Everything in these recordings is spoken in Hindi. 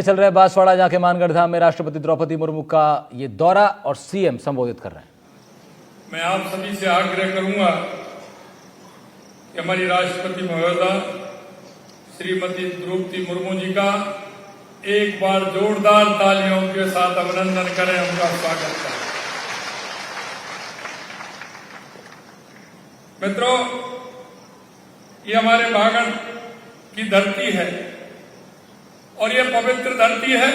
चल रहा है बांसवाड़ा, जहां के मानगढ़ धाम में राष्ट्रपति द्रौपदी मुर्मू का ये दौरा और सीएम संबोधित कर रहे हैं। मैं आप सभी से आग्रह करूंगा कि हमारी राष्ट्रपति महोदया श्रीमती द्रौपदी मुर्मू जी का एक बार जोरदार तालियों के साथ अभिनंदन करें, उनका स्वागत करें। मित्रों, ये हमारे बागड़ की धरती है और ये पवित्र धरती है।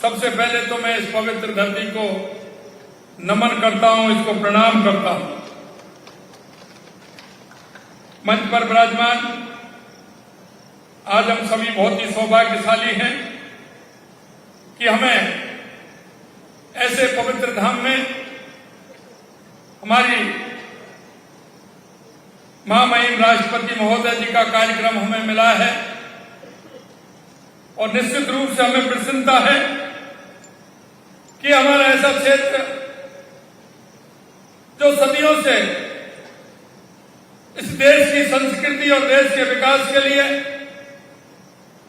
सबसे पहले तो मैं इस पवित्र धरती को नमन करता हूं, इसको प्रणाम करता हूं। मंच पर विराजमान आज हम सभी बहुत ही सौभाग्यशाली हैं कि हमें ऐसे पवित्र धाम में हमारी महामहिम राष्ट्रपति महोदय जी का कार्यक्रम हमें मिला है और निश्चित रूप से हमें प्रसन्नता है कि हमारा ऐसा क्षेत्र जो सदियों से इस देश की संस्कृति और देश के विकास के लिए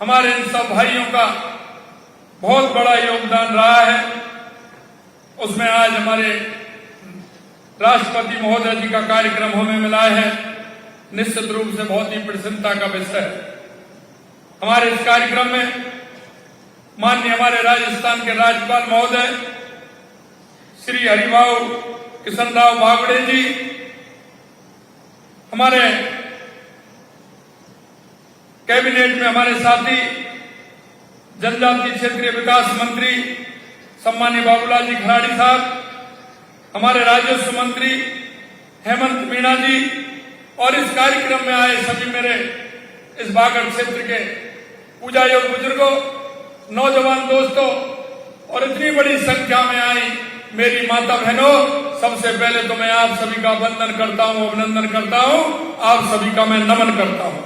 हमारे इन सब भाइयों का बहुत बड़ा योगदान रहा है, उसमें आज हमारे राष्ट्रपति महोदय जी का कार्यक्रम हमें मिला है। निश्चित रूप से बहुत ही प्रसन्नता का विषय है। हमारे इस कार्यक्रम में माननीय हमारे राजस्थान के राज्यपाल महोदय श्री हरिभाऊ किशनराव बावड़े जी, हमारे कैबिनेट में हमारे साथी जनजातीय क्षेत्रीय विकास मंत्री सम्मानीय बाबूलाल जी खराड़ी साहब, हमारे राजस्व मंत्री हेमंत मीणा जी और इस कार्यक्रम में आए सभी मेरे इस बागड़ क्षेत्र के पूजा योग बुजुर्गों, नौजवान दोस्तों और इतनी बड़ी संख्या में आई मेरी माता बहनों, सबसे पहले तो मैं आप सभी का वंदन करता हूं, अभिनंदन करता हूं, आप सभी का मैं नमन करता हूं।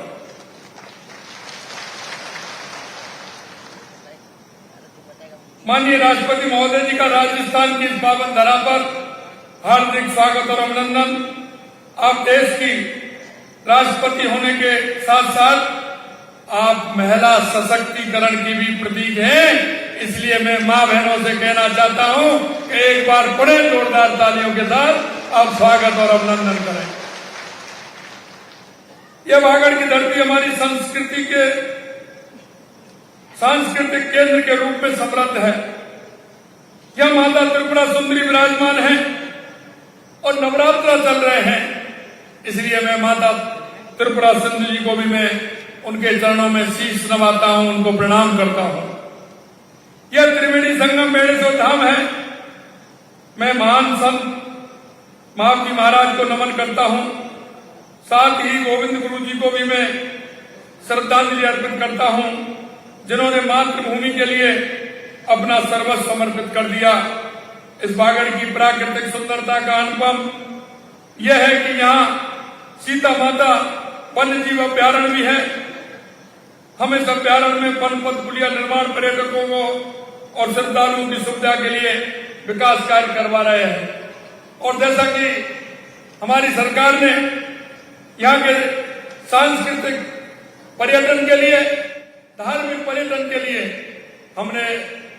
माननीय राष्ट्रपति महोदय जी का राजस्थान की इस पावन धरा पर हार्दिक स्वागत और अभिनंदन। आप देश की राष्ट्रपति होने के साथ साथ आप महिला सशक्तिकरण की भी प्रतीक हैं, इसलिए मैं मां बहनों से कहना चाहता हूं कि एक बार बड़े जोरदार तालियों के साथ आप स्वागत और अभिनंदन करें। यह बागड़ की धरती हमारी संस्कृति के सांस्कृतिक केंद्र के रूप में समृद्ध है। यह माता त्रिपुरा सुंदरी विराजमान है और नवरात्र चल रहे हैं, इसलिए मैं माता त्रिपुरा सुंदरी जी को भी मैं उनके चरणों में शीश नवाता हूं, उनको प्रणाम करता हूं। यह त्रिवेणी संगम बेड़ेश्वर धाम है। मैं महान संत महावती महाराज को नमन करता हूं, साथ ही गोविंद गुरु जी को भी मैं श्रद्धांजलि अर्पित करता हूं, जिन्होंने मातृभूमि के लिए अपना सर्वस्व समर्पित कर दिया। इस बागड़ की प्राकृतिक सुंदरता का अनुपम यह है कि यहाँ सीता माता वन्य जीव अभ्यारण्य भी है। हम इस अभ्यारण्य में वनपथ पुलिया निर्माण पर्यटकों को और श्रद्धालुओं की सुविधा के लिए विकास कार्य करवा रहे हैं। और जैसा कि हमारी सरकार ने यहाँ के सांस्कृतिक पर्यटन के लिए, धार्मिक पर्यटन के लिए हमने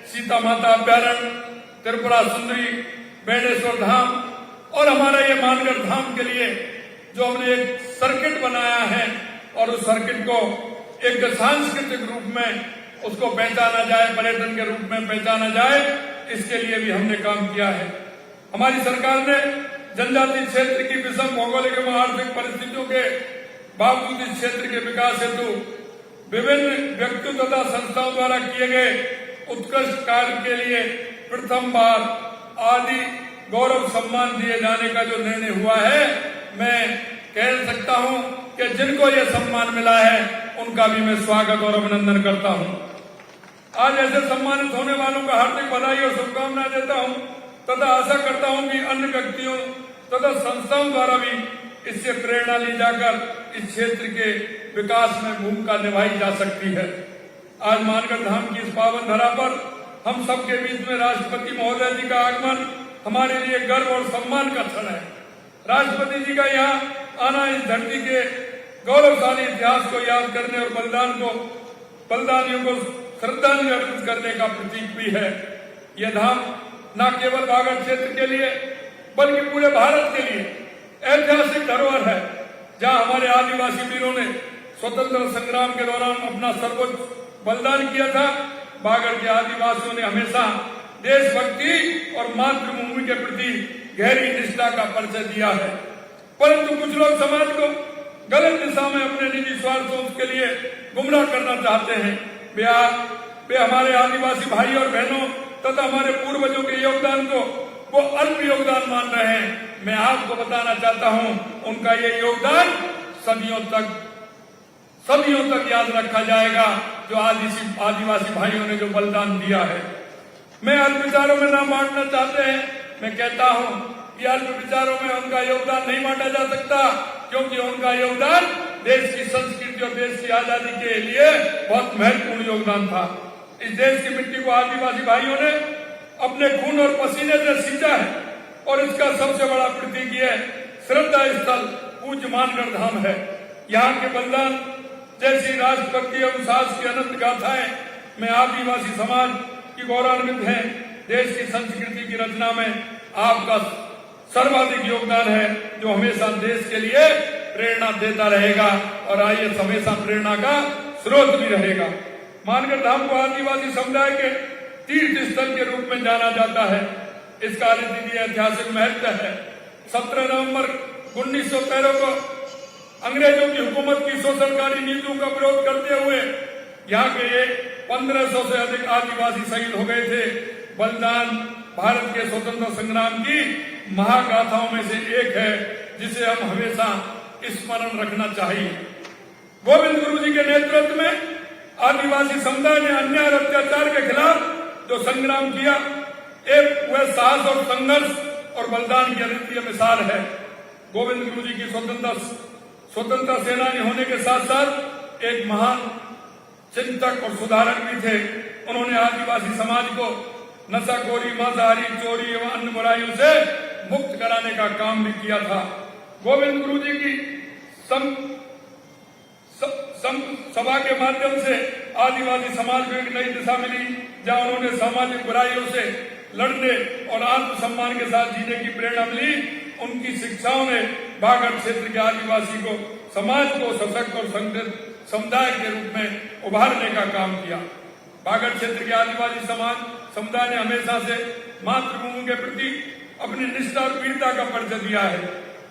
सीता माता अभ्यारण्य, त्रिपुरा सुंदरी, बेड़ेश्वर धाम और हमारा ये मानगढ़ धाम के लिए जो हमने एक सर्किट बनाया है और उस सर्किट को एक सांस्कृतिक रूप में उसको पहचाना जाए, पर्यटन के रूप में पहचाना जाए, इसके लिए भी हमने काम किया है। हमारी सरकार ने जनजातीय क्षेत्र की विषम भौगोलिक एवं आर्थिक परिस्थितियों के बावजूद इस क्षेत्र के विकास हेतु विभिन्न व्यक्तियों तथा संस्थाओं द्वारा किए गए उत्कृष्ट कार्य के लिए प्रथम बार आदि गौरव सम्मान दिए जाने का जो निर्णय हुआ है, मैं कह सकता हूं कि जिनको यह सम्मान मिला है उनका भी मैं स्वागत और अभिनंदन करता हूं। आज ऐसे सम्मानित होने वालों का हार्दिक बधाई और शुभकामनाएं देता हूं तथा आशा करता हूं कि अन्य व्यक्तियों तथा संस्थाओं द्वारा भी इससे प्रेरणा ली जाकर इस क्षेत्र के विकास में भूमिका निभाई जा सकती है। आज मानगढ़ धाम की इस पावन धरा पर हम सबके बीच में राष्ट्रपति महोदय जी का आगमन हमारे लिए गर्व और सम्मान का क्षण है। राष्ट्रपति जी का यहाँ आना इस धरती के गौरवशाली इतिहास को याद करने और बलिदान को बलिदानियों को श्रद्धांजलि अर्पित करने का प्रतीक भी है। यह धाम न केवल बागड़ क्षेत्र के लिए बल्कि पूरे भारत के लिए ऐतिहासिक धरोहर है, जहां हमारे आदिवासी वीरों ने स्वतंत्र संग्राम के दौरान अपना सर्वोच्च बलिदान किया था। बागड़ के आदिवासियों ने हमेशा देशभक्ति और मातृभूमि के प्रति गहरी निष्ठा का परिचय दिया है, परंतु कुछ लोग समाज को गलत दिशा में अपने निजी स्वार्थों के लिए गुमराह करना चाहते हैं। वे हमारे आदिवासी भाई और बहनों तथा हमारे पूर्वजों के योगदान को वो अल्प योगदान मान रहे हैं। मैं आपको बताना चाहता हूं, उनका ये योगदान सदियों तक याद रखा जाएगा, जो आदिवासी भाइयों ने जो बलिदान दिया है। मैं अल्प विचारों में ना बांटना चाहते हैं। मैं कहता हूं कि अल्प विचारों में उनका योगदान नहीं बांटा जा सकता, क्योंकि उनका योगदान देश की संस्कृति और देश की आजादी के लिए बहुत महत्वपूर्ण योगदान था। इस देश की मिट्टी को आदिवासी भाइयों ने अपने खून और पसीने से सींचा है, और इसका सबसे बड़ा प्रतीक यह श्रद्धा स्थल पूज्य मानगढ़ धाम है। यहाँ के बलिदान जैसी राष्ट्रभक्ति और साहस की अनंत गाथाएं में आदिवासी समाज की गौरवान्वित है। देश की संस्कृति की रचना में आपका सर्वाधिक योगदान है, जो हमेशा देश के लिए प्रेरणा देता रहेगा और आइए हमेशा प्रेरणा का स्रोत भी रहेगा। मानगढ़ धाम को आदिवासी समुदाय के तीर्थ स्थल के रूप में जाना जाता है। इसका अद्वितीय ऐतिहासिक महत्व है। 17 नवंबर 1913 को अंग्रेजों की हुकूमत की शोषणकारी नीतियों का विरोध करते हुए यहाँ के 1500 से अधिक आदिवासी शहीद हो गए थे। बलिदान भारत के स्वतंत्रता संग्राम की महागाथाओं में से एक है, जिसे हम हमेशा स्मरण रखना चाहिए। गोविंद गुरु जी के नेतृत्व में आदिवासी समुदाय ने अन्याय और अत्याचार के खिलाफ जो संग्राम किया, एक वह साहस और संघर्ष और बलिदान की अद्वितीय मिसाल है। गोविंद गुरु जी की स्वतंत्रता सेनानी होने के साथ साथ एक महान चिंतक और सुधारक भी थे। उन्होंने आदिवासी समाज को नशाखोरी, मांसाहारी, चोरी एवं अन्य बुराइयों से मुक्त कराने का काम भी किया था। गोविंद गुरु जी की सभा के माध्यम से आदिवासी समाज को एक नई दिशा मिली, जहां उन्होंने सामाजिक बुराइयों से लड़ने और आत्मसम्मान के साथ जीने की प्रेरणा मिली। उनकी शिक्षाओं ने बागड़ क्षेत्र के आदिवासी को समाज को सशक्त और संगठित समुदाय के रूप में उभारने का काम किया। बागड़ क्षेत्र के आदिवासी समुदाय ने हमेशा से मातृभूमि के प्रति अपनी निष्ठा और वीरता का परिचय दिया है।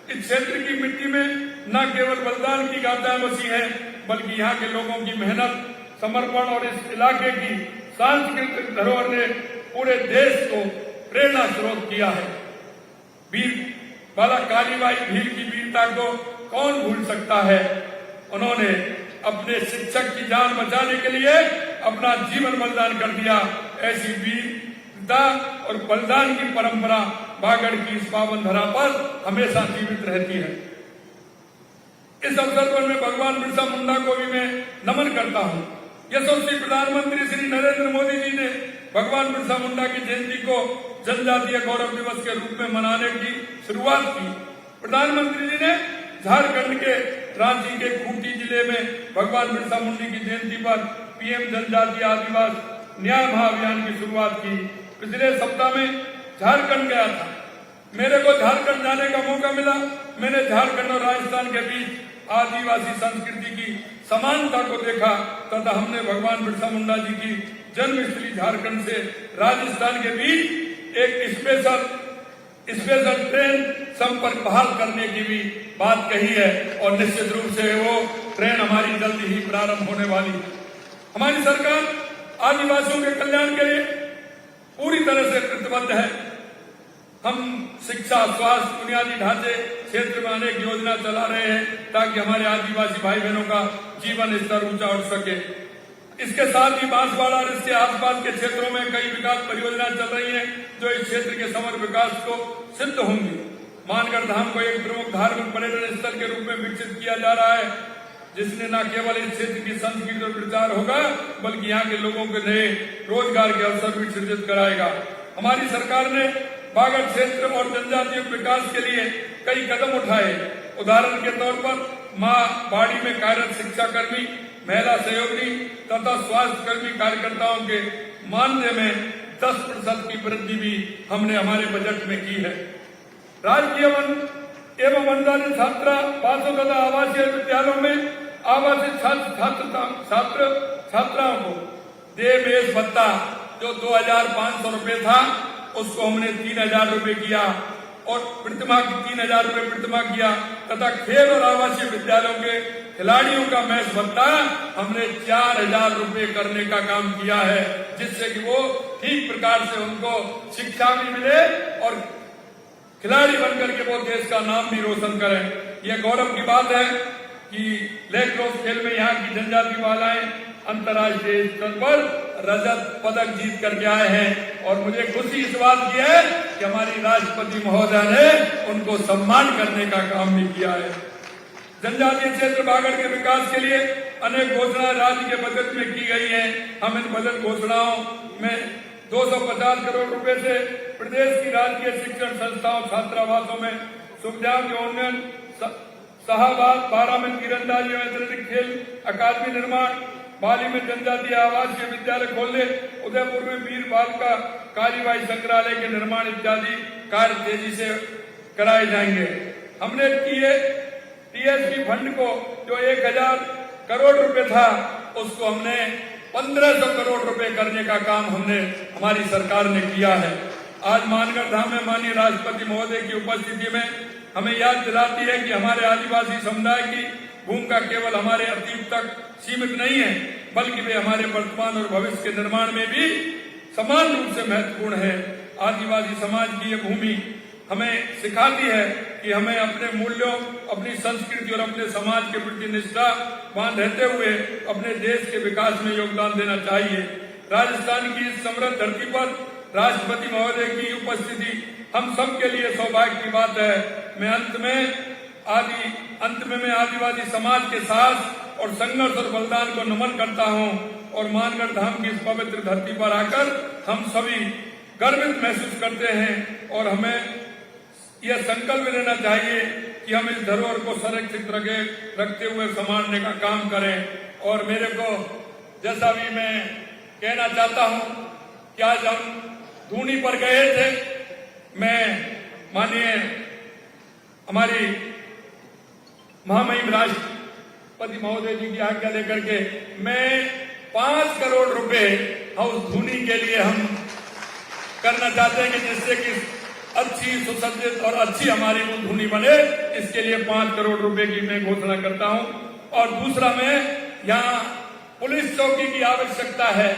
इस क्षेत्र की मिट्टी में न केवल बलिदान की गाथाएं बसी हैं, बल्कि यहाँ के लोगों की मेहनत, समर्पण और इस इलाके की सांस्कृतिक धरोहर ने पूरे देश को प्रेरणा स्रोत किया है। वीर बाला कालीबाई भील की वीरता को कौन भूल सकता है। उन्होंने अपने शिक्षक की जान बचाने के लिए अपना जीवन बलिदान कर दिया। ऐसी वीरता और बलिदान की परंपरा बागड़ की इस पावन धरा पर हमेशा जीवित रहती है। इस अवसर पर मैं भगवान बिरसा मुंडा को भी मैं नमन करता हूँ। यशस्वी प्रधानमंत्री श्री नरेंद्र मोदी जी ने भगवान बिरसा मुंडा की जयंती को जनजातीय गौरव दिवस के रूप में मनाने की शुरुआत की। प्रधानमंत्री जी ने झारखंड के रांची के खूंटी जिले में भगवान बिरसा मुंडा की जयंती पर पीएम जनजातीय आदिवासी न्याय महाअभियान की शुरुआत की। पिछले सप्ताह में झारखंड गया था। मेरे को झारखंड जाने का मौका मिला। मैंने झारखंड और राजस्थान के बीच आदिवासी संस्कृति की समानता को देखा तथा हमने भगवान बिरसा मुंडा जी की जन्मस्थली झारखंड से राजस्थान के बीच एक स्पेशल ट्रेन संपर्क बहाल करने की भी बात कही है, और निश्चित रूप से वो ट्रेन हमारी जल्दी ही प्रारंभ होने वाली है। हमारी सरकार आदिवासियों के कल्याण के लिए पूरी तरह से प्रतिबद्ध है। हम शिक्षा, स्वास्थ्य, बुनियादी ढांचे क्षेत्र में अनेक योजना चला रहे हैं ताकि हमारे आदिवासी भाई बहनों का जीवन स्तर ऊंचा उठ सके। इसके साथ ही बांसवाड़ा और इसके आसपास के क्षेत्रों में कई विकास परियोजनाएं चल रही हैं जो इस क्षेत्र के समग्र विकास को सिद्ध होंगी। मानगढ़ धाम को एक प्रमुख धार्मिक पर्यटन स्थल के रूप में विकसित किया जा रहा है, जिसने न केवल इस क्षेत्र की संस्कृति और प्रचार होगा बल्कि यहाँ के लोगों के नए रोजगार के अवसर भी सृजित कराएगा। हमारी सरकार ने बागड़ क्षेत्र और जनजातीय विकास के लिए कई कदम उठाए। उदाहरण के तौर पर मां बाड़ी में कार्यरत शिक्षाकर्मी महिला सहयोगी तथा स्वास्थ्य कर्मी कार्यकर्ताओं के मानदेय में 10% की वृद्धि भी हमने हमारे बजट में की है। राजकीय एवं अनुदानित छात्रावासों तथा आवासीय विद्यालयों में आवासीय छात्र छात्राओं को देय मेष भत्ता जो 2,500 रुपये था उसको हमने 3,000 रुपये किया और प्रतिमाह की 3,000 रुपये प्रतिमाह किया तथा खेल और आवासीय विद्यालयों के खिलाड़ियों का मेष भत्ता हमने 4,000 रुपये करने का काम किया है, जिससे कि वो ठीक प्रकार से उनको शिक्षा भी मिले और खिलाड़ी बनकर के वो देश का नाम भी रोशन करें। यह गौरव की बात है कि लैक्रोस खेल में यहाँ की जनजाति वालाएं अंतर्राष्ट्रीय स्तर पर रजत पदक जीत करके आए हैं और मुझे खुशी इस बात की है कि हमारी राष्ट्रपति महोदय ने उनको सम्मान करने का काम भी किया है। जनजातीय क्षेत्र बागड़ के विकास के लिए अनेक घोषणाएं राज्य के बजट में की गई हैं। हम इन बजट घोषणाओं में 250 करोड़ रुपए से प्रदेश की राजकीय शिक्षण संस्थाओं छात्रावासों में सुविधाओं के उन्नयन, शाहबाद 12 में तीरंदाजी में अतिरिक्त खेल अकादमी निर्माण, पाली में जनजातीय आवासीय विद्यालय खोलने, उदयपुर में वीर बालिका कार्यवाही संग्रहालय के निर्माण इत्यादि कार्य तेजी से कराए जाएंगे। हमने टीएसपी फंड को जो 1,000 करोड़ रुपए था उसको हमने 1,500 करोड़ रुपए करने का काम हमारी सरकार ने किया है। आज मानगढ़ धाम में माननीय राष्ट्रपति महोदय की उपस्थिति में हमें याद दिलाती है कि हमारे आदिवासी समुदाय की भूमिका केवल हमारे अतीत तक सीमित नहीं है, बल्कि वे हमारे वर्तमान और भविष्य के निर्माण में भी समान रूप से महत्वपूर्ण है। आदिवासी समाज की ये भूमि हमें सिखाती है कि हमें अपने मूल्यों, अपनी संस्कृति और अपने समाज के प्रति निष्ठावान रहते हुए अपने देश के विकास में योगदान देना चाहिए। राजस्थान की इस समृद्ध धरती पर राष्ट्रपति महोदय की उपस्थिति हम सब के लिए सौभाग्य की बात है। मैं अंत में मैं आदिवासी समाज के साथ और संघर्ष और बलिदान को नमन करता हूं और मानगढ़ धाम की इस पवित्र धरती पर आकर हम सभी गर्वित महसूस करते हैं और हमें यह संकल्प लेना चाहिए कि हम इस धरोहर को संरक्षित रखते हुए संभालने का काम करें। और मेरे को जैसा भी मैं कहना चाहता हूं कि आज हम धूनी पर गए थे, मैं माननीय हमारी महामहिम राष्ट्रपति महोदय जी की आज्ञा लेकर के मैं 5 करोड़ रुपए हाउस धूनी के लिए हम करना चाहते हैं कि जिससे कि अच्छी सुसज्जित और अच्छी हमारी वो धूनी बने। इसके लिए 5 करोड़ रुपए की मैं घोषणा करता हूं। और दूसरा, मैं यहाँ पुलिस चौकी की आवश्यकता है।